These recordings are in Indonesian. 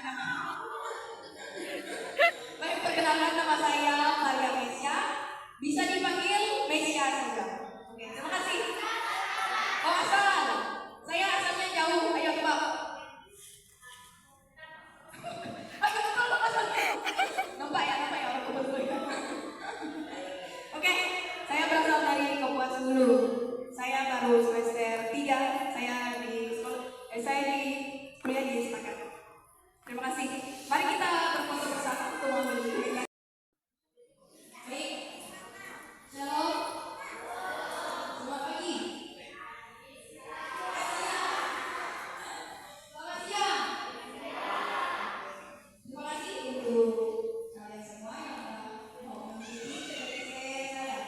Baik, perkenalkan nama saya Maria Mesya. Bisa dipanggil Mesya saja. Oke, terima kasih. Oh, asal. Saya asalnya jauh. Ayo, Pak. Ayo, betul, asal. Nampak ya. Oke, saya berasal dari Kabupaten Hulu. Saya baru semester 3. Saya di kuliah di Sepakat. Terima kasih. Mari kita berfoto bersama untuk menunjukkan. Baik. Shalom. Selamat pagi. Selamat siang. Terima kasih untuk kalian semua yang mau mengikuti PPTC saya.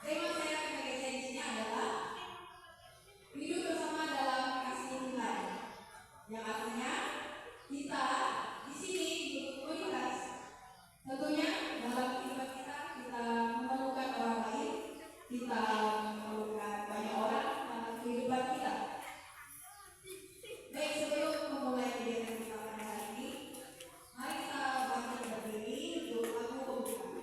Tema saya PPTC di sini adalah hidup bersama dalam kasih Tuhan. Yang artinya kita di sini berkualitas. Tentunya dalam kehidupan kita memerlukan orang lain, kita memerlukan banyak orang dalam kehidupan kita. Baik, sebelum memulai kegiatan kita pada hari ini, mari kita bangkit berdiri untuk lagu pembukaan.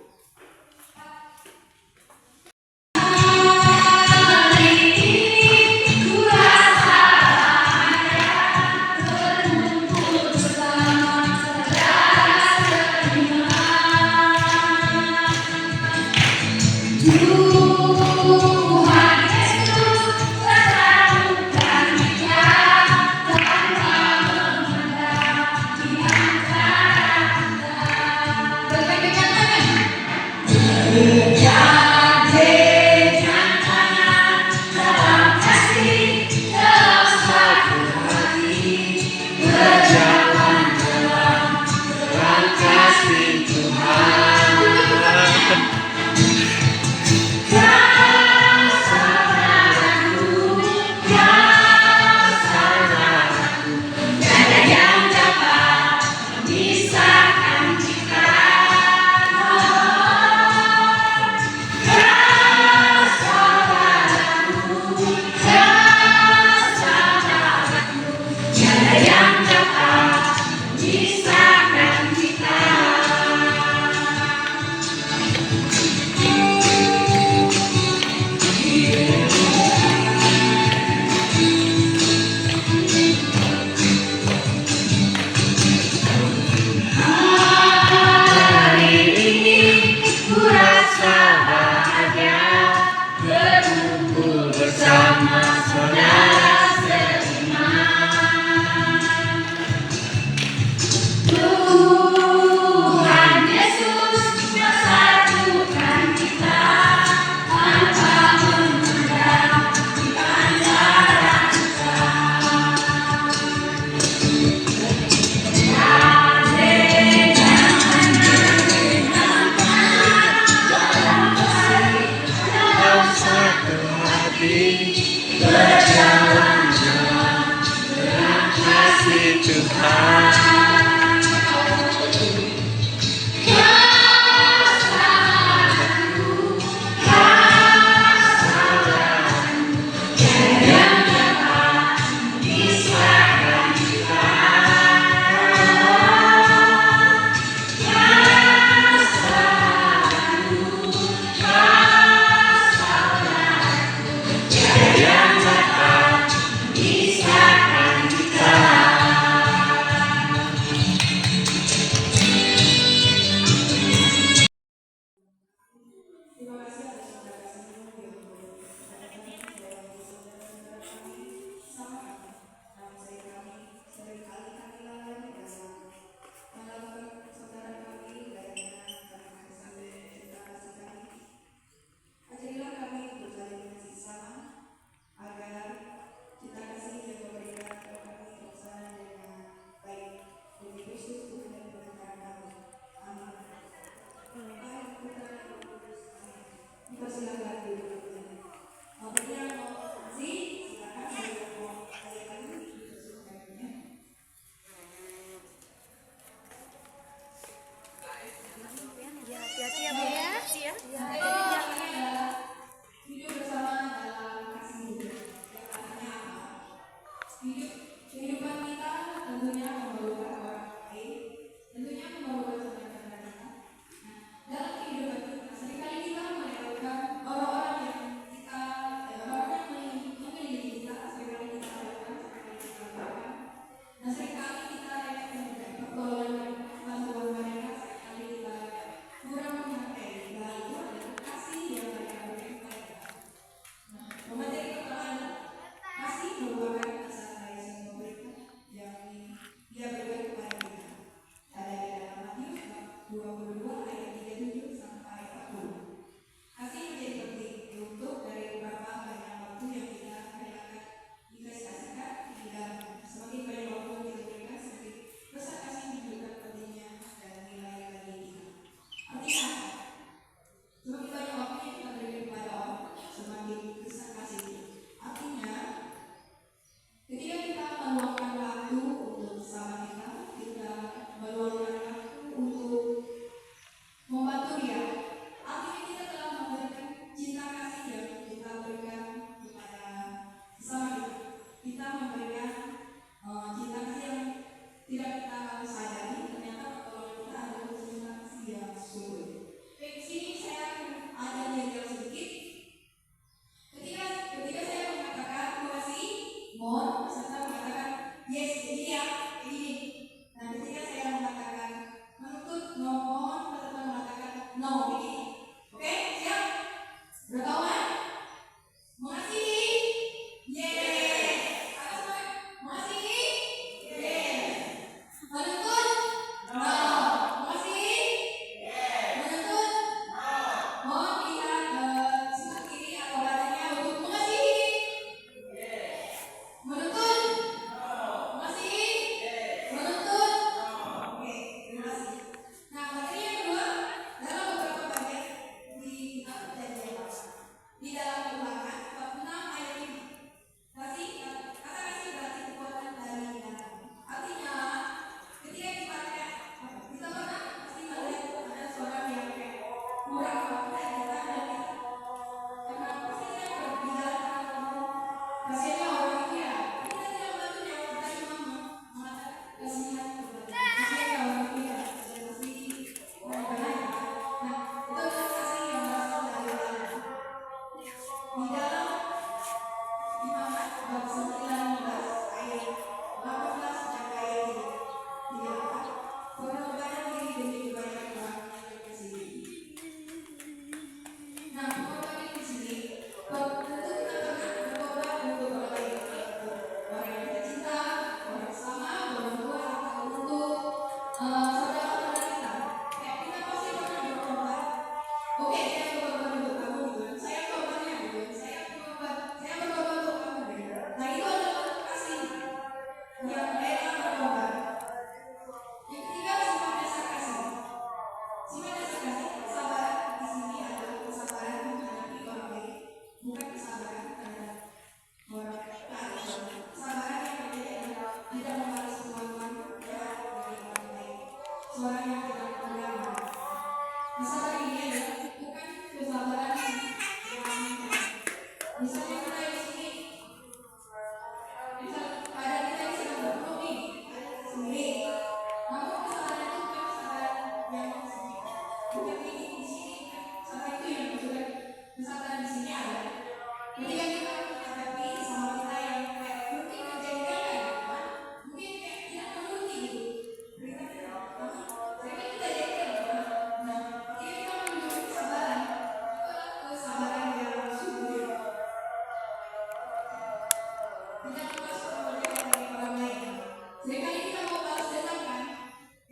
seorang yang tidak berdamai. Kesabaran ini adalah bukan kesabaran yang misalnya kita di sini, misal ada kita yang sedang berpeluh nih sendiri, namun kesabaran itu bukan kesabaran yang bukan ini di sini, kesabaran itu yang maksudnya kesabaran di sini ada ketika kita menghadapi sama kita yang kayak mungkin kejadian kan, mungkin kayak tidak menuruti gitu, kita tidak jadi kan, nah ketika kita menunjukkan kesabaran itu adalah kesabaran yang sungguh tidak puas kemerdekaan dari orang lain. Seringkali kita mau balas dendam kan,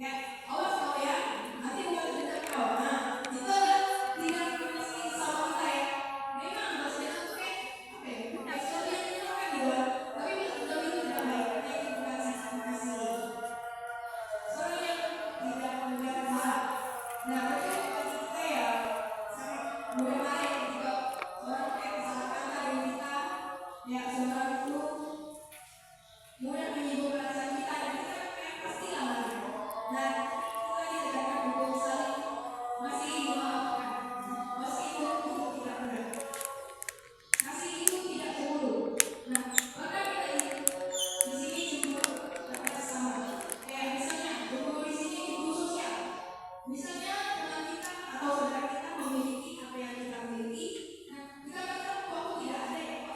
ya awas kau ya, nanti mau balas dendam kau. Nah itu adalah tidak mengasihi sama kita ya. Memang balas dendam itu kayak apa ya? Kayak sesuatu yang menyenangkan gitu kan. Tapi balas dendam itu tidak baik karena itu bukan sifat mengasihi. Seorang yang tidak membiarkan marah. Nah berarti bagi kita ya sangat mudah marah ya ketika seorang kayak salah kata dengan kita, ya seorang itu mudah menyinggung perasaan kita dan kita kayak pastilah marah. Nah kita diajarkan untuk saling masih memaafkan meskipun itu tidak benar. Kasih itu tidak cemburu. Nah bahkan kita di sini cemburu terhadap sesama. Kayak misalnya cemburu di sini cemburu sosial. Misalnya teman kita atau saudara kita memiliki apa yang kita miliki, nah kita katakan kok aku tidak ada ya, kok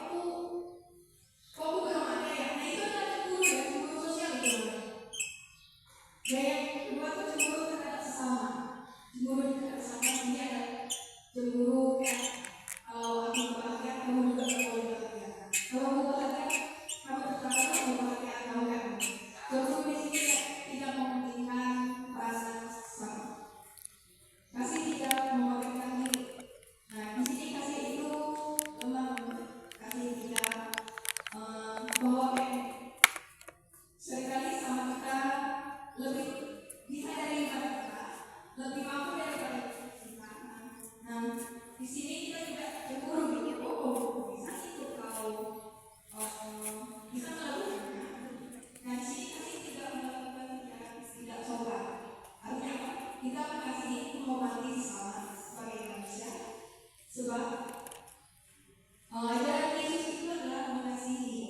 aku belum ada ya. Nah itu adalah cemburu ya, cemburu sosial gitu. Dan yang kedua tuh cemburu terhadap sesama. Cemburu terhadap sesama ini adalah cemburu kayak kalau aku bahagia, kamu juga boleh bahagia. Kalau aku bahagia, kamu tertawa, kamu bahagia, kamu kan. Cemburu di sini kayak tidak mementingkan perasaan sesama. Kasih tidak mementingkan diri. Nah di sini kasih itu memang kasih tidak bahwa seringkali sama kita lebih bisa daripada kita, lebih mampu daripada kita. Nah di sini kita juga cemburu gitu. Oh bisa itu kau bisa melakukannya. Nah di sini kasih tidak melakukan tidak coba. Artinya apa? Kita mengasihi menghormati sesama sebagai manusia. Sebab ajaran Yesus itu adalah mengasihi.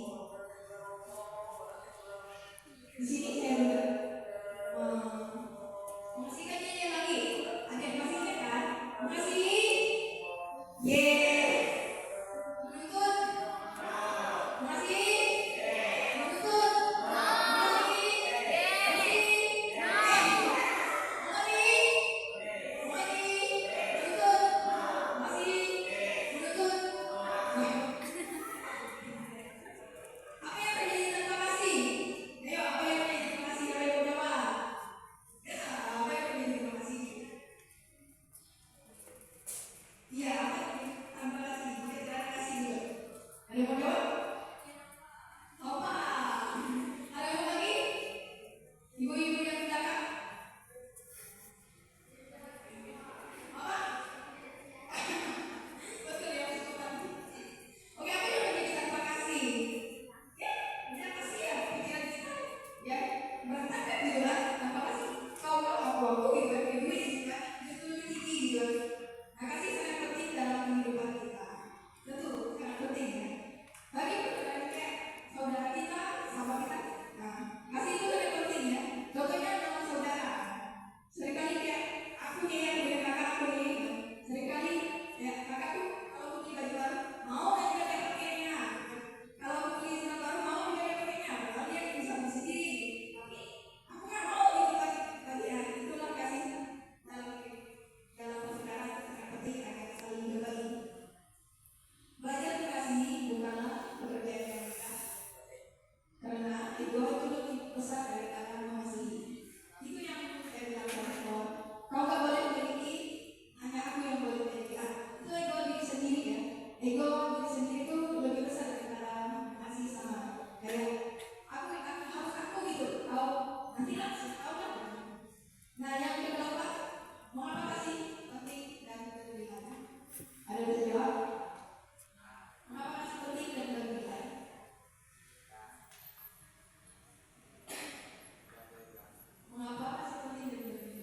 Di sini saya juga mengasihikan dia lagi. Ada yang masih ingat kan? Mengasihi. Menuntut. Mengasihi. Menuntut. Mengasihi. Apa yang terjadi tanpa kasih? Ayo, apa yang terjadi tanpa kasih? Ayo menjawab. Apa yang terjadi tanpa kasih? Iya, apa yang terjadi tanpa kasih? Kita tidak ada kasih juga. Ada yang mau jawab? Apa? Ada yang mau lagi? Ibu-ibu yang di belakang? Apa? Betul ya, cukup. Oke, apa yang terjadi tanpa kasih? Ya, tidak kasih ya, pikiran kita ya berantakan gitu kan, tanpa kasih kau aku gitu kan, egois gitu kan, justru tinggi gitu kan. Nah kasih sangat penting dalam kehidupan kita, tentu sangat penting ya. Bagi kayak saudara kita, sahabat kita, nah kasih itu sangat penting ya. Contohnya sama saudara, seringkali kayak aku nih yang dengan kakak aku nih, seringkali ya kakak tuh kalau aku beli baju baru mau dan juga dia pakainya. Kalau aku beli celana baru mau juga dia pakainya, padahal dia bisa beli sendiri. Tapi aku nggak mau gitu bagi ya. Itulah kasih dalam saudara itu sangat penting agar saling berbagi. Belajar mengasihi bukanlah pekerjaan yang mudah, karena ego itu lebih besar daripada mengasihi. Itu yang saya bilang tadi bahwa kau nggak boleh memiliki, hanya aku yang boleh memiliki. Itu ego diri sendiri ya. Ego diri sendiri itu lebih besar daripada mengasihi sama. Kayak aku harus aku gitu. Kau nanti lah, kau lah. Nah yang kedua, mengapa kasih penting dan berlebihan? Ada yang bisa jawab? Mengapa kasih penting dan berlebihan? Mengapa kasih penting dan berlebihan?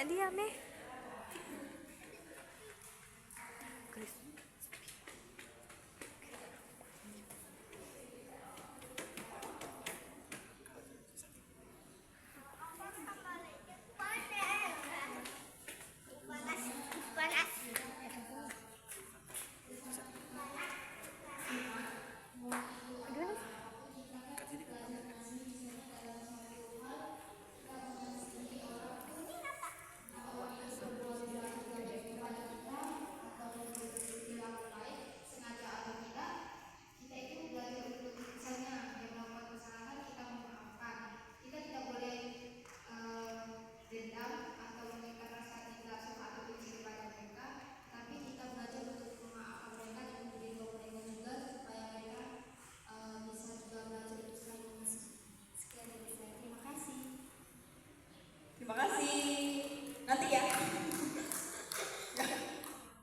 banyak diam nih. Terima kasih. Nanti ya.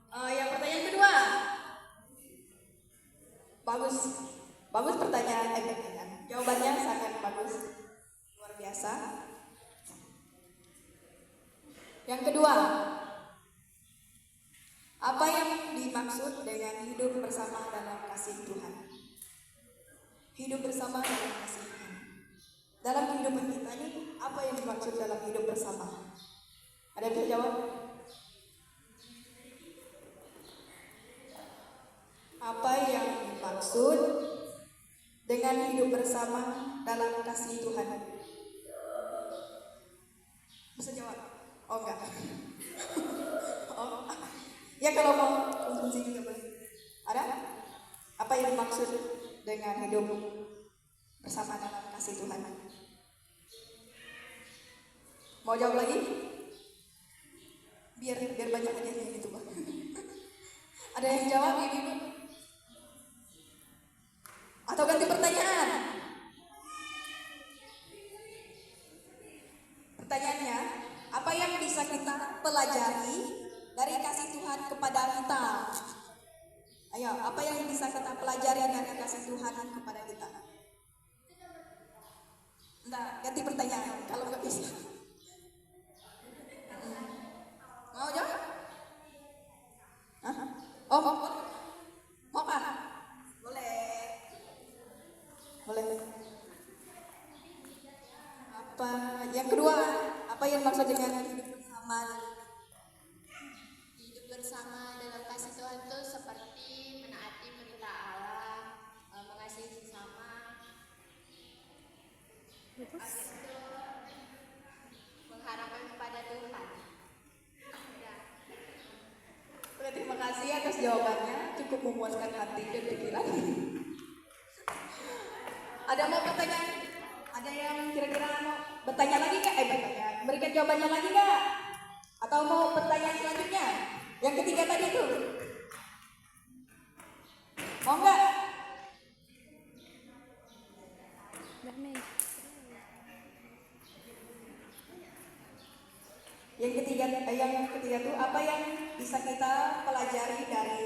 Yang pertanyaan kedua. Bagus. Bagus pertanyaan. Jawabannya sangat bagus. Luar biasa. Yang kedua. Apa yang dimaksud dengan hidup bersama dalam kasih Tuhan? Hidup bersama dalam kasih Tuhan. Dalam kehidupan kita ini, apa yang dimaksud dalam hidup bersama? Ada yang bisa jawab? Apa yang dimaksud dengan hidup bersama dalam kasih Tuhan? Bisa jawab? Oh enggak. Oh. Ya kalau mau konsumsi juga boleh. Ada? Apa yang dimaksud dengan hidup bersama dalam kasih Tuhan? Mau jawab lagi? Biar banyak aja yang gitu, Pak. Ada yang jawab, Ibu? Atau ganti pertanyaan? Pertanyaannya, apa yang bisa kita pelajari dari kasih Tuhan kepada kita? Ayo, apa yang bisa kita pelajari dari kasih Tuhan kepada kita? Enggak, ganti pertanyaan kalau nggak bisa. Mau jawab? Hah? Oh, mau kan? Boleh. Apa yang kedua? Apa yang maksud dengan hidup bersama? Hidup bersama dalam kasih Tuhan itu seperti menaati perintah Allah, mengasihi sesama, habis itu mengharapkan kepada Tuhan. Oke, terima kasih atas jawabannya, cukup memuaskan hati dan pikiran. Ada mau pertanyaan? Ada yang kira-kira mau bertanya lagi nggak? Berikan jawabannya lagi nggak? Atau mau pertanyaan selanjutnya? Yang ketiga tadi tuh. Mau nggak? Yang ketiga tuh apa yang bisa kita pelajari dari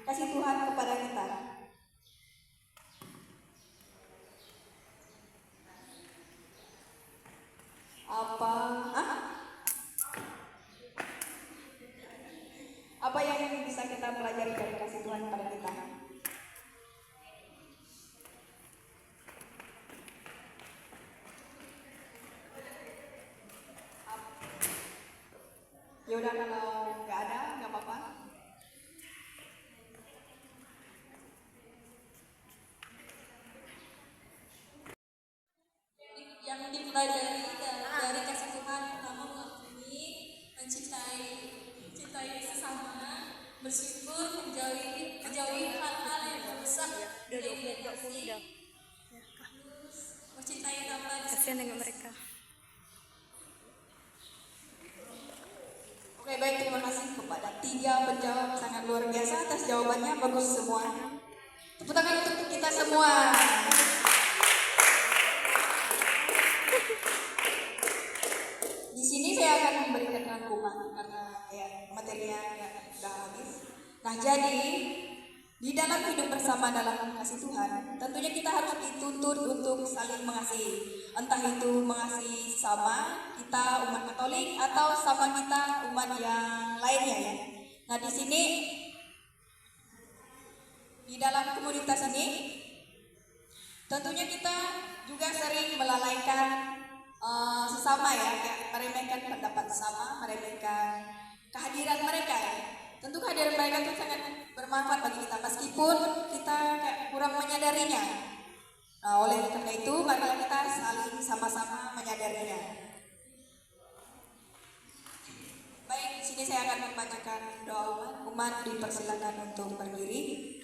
kasih Tuhan kepada kita? Apa yang bisa kita pelajari dari kasih Tuhan kepada kita? Ya udah, kalau nggak ada nggak apa-apa. Yang dipelajari dari kasih Tuhan pertama mengakui, mencintai sesama, bersyukur, menjauhi hal-hal yang rusak dari kasih, terus mencintai Tuhan. Kasihan dengan mereka. Oke, baik, terima kasih kepada 3 penjawab sangat luar biasa atas jawabannya, bagus semua. Tepuk tangan untuk kita semua. Di sini saya akan memberikan rangkuman karena materinya udah habis. Nah, jadi Di dalam hidup bersama dalam kasih Tuhan, tentunya kita harus dituntut untuk saling mengasihi. Entah itu mengasihi sama kita umat Katolik atau sama kita umat yang lainnya ya. Nah di sini di dalam komunitas ini, tentunya kita juga sering melalaikan sesama ya, kayak meremehkan pendapat sama, meremehkan kehadiran mereka ya. Tentu kehadiran mereka itu sangat bermanfaat bagi kita meskipun kita kayak kurang menyadarinya. Nah, oleh karena itu marilah kita saling sama-sama menyadarinya. Baik, di sini saya akan membacakan doa umat dipersilakan untuk berdiri.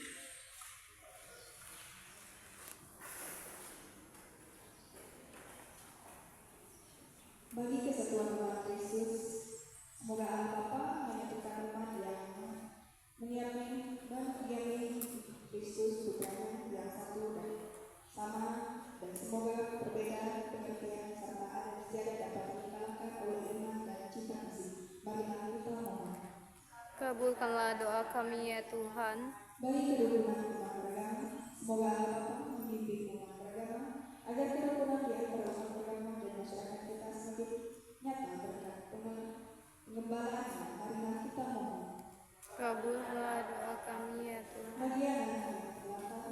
Bagi kesatuan umat Kristus, semoga Allah Bapa menyatukan umat yang menyiapkan dan menjadi Kristus Putranya yang satu dan sama, dan semoga perbedaan pengertian serta adat istiadat dapat dikalahkan oleh iman dan cinta kasih. Marilah kita mohon. Kabulkanlah doa kami ya Tuhan. Bagi kerukunan umat beragama, semoga Allah Bapa membimbing umat beragama agar kerukunan di antara umat beragama dan masyarakat kita semakin nyata berkat pengembalaan. Marilah kita mohon. Kabulkanlah doa kami ya Tuhan. Bagi anak-anak yang terlantar,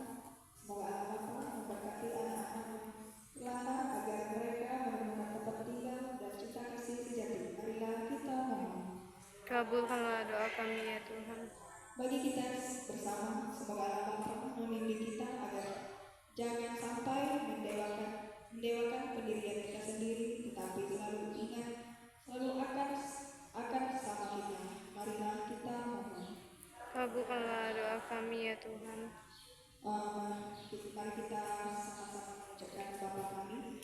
semoga Allah Bapa memberkati anak-anak terlantar agar mereka menemukan tempat tinggal dan cinta kasih sejati. Marilah kita mohon. Kabulkanlah doa kami ya Tuhan. Bagi kita bersama, semoga Allah Bapa membimbing kita agar jangan sampai mendewakan pendirian kita sendiri, tetapi selalu ingat, selalu akan sama kita. Marilah kita mohon. Kabulkanlah doa kami ya Tuhan. Mari kita sama-sama mengucapkan Bapa kami.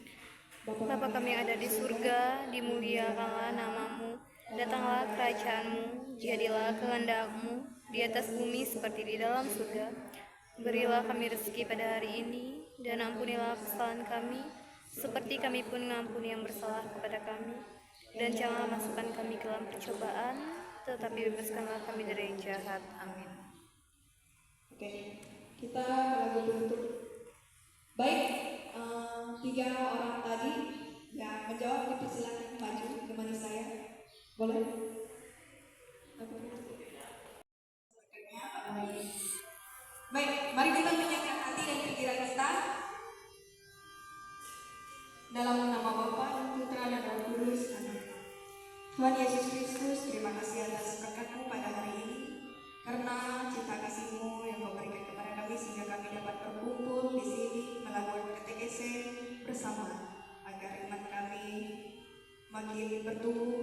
Bapa kami yang ada di surga, dimuliakanlah namamu, datanglah kerajaanmu, jadilah kehendakmu di atas bumi seperti di dalam surga. Berilah kami rezeki pada hari ini, dan ampunilah kesalahan kami, seperti kami pun mengampuni yang bersalah kepada kami. Dan janganlah masukkan kami ke dalam percobaan, tetapi bebaskanlah kami dari yang jahat. Amin. Oke, kita lagu penutup. Baik, 3 orang tadi yang menjawab dipersilakan maju menemani saya. Boleh? Baik, mari kita menyiapkan hati dan pikiran kita dalam nama Bapa dan Putra dan Roh Kudus. Amin. Tuhan Yesus Kristus, terima kasih atas berkat-Mu pada hari ini, karena cinta kasih-Mu yang Kau berikan kepada kami sehingga kami dapat berkumpul di sini melakukan katekese bersama, agar iman kami makin bertumbuh